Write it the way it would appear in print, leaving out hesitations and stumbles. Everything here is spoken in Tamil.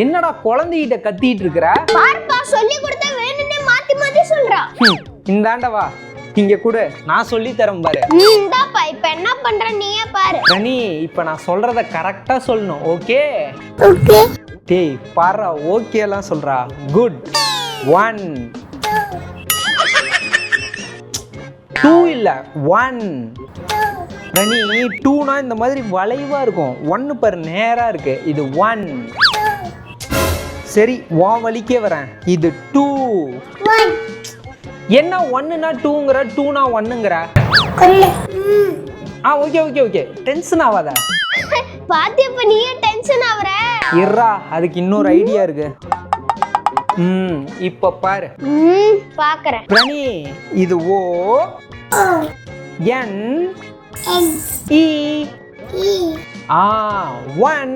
என்னடா குழந்தைகிட்ட கத்திட்டு இருக்கிற? பாருப்பா சொல்லி கொடுத்தா வேணும்னே மாத்தி மாத்தி சொல்றா. இந்தாண்டவா இங்க கூட நான் சொல்லி தரேன் பாரு. இந்தாப்பா இப்ப என்ன பண்ற நீயே பாரு. கனி இப்ப நான் சொல்றத கரெக்டா சொல்லணும். Okay okay. டேய் பாரு ஓகே எல்லாம் சொல்றா. குட். 1 2 இல்ல 1. கனி 2னா இந்த மாதிரி வளைவா இருக்கும். 1 பாரு நேரா இருக்கு. இது 1. சரி உன் வலிக்கே வரேன். இது 2. என்ன 1னா 2ங்கற 2னா 1ங்கற? ஓகே ஓகே ஓகே டென்ஷன் ஆகாத. பாத்தியப்ப நீயே டென்ஷன் ஆவற. இருடா அதுக்கு இன்னொரு ஐடியா இருக்கு. இப்ப பாரு. பாக்குறேன். பிரணி இது O N E 1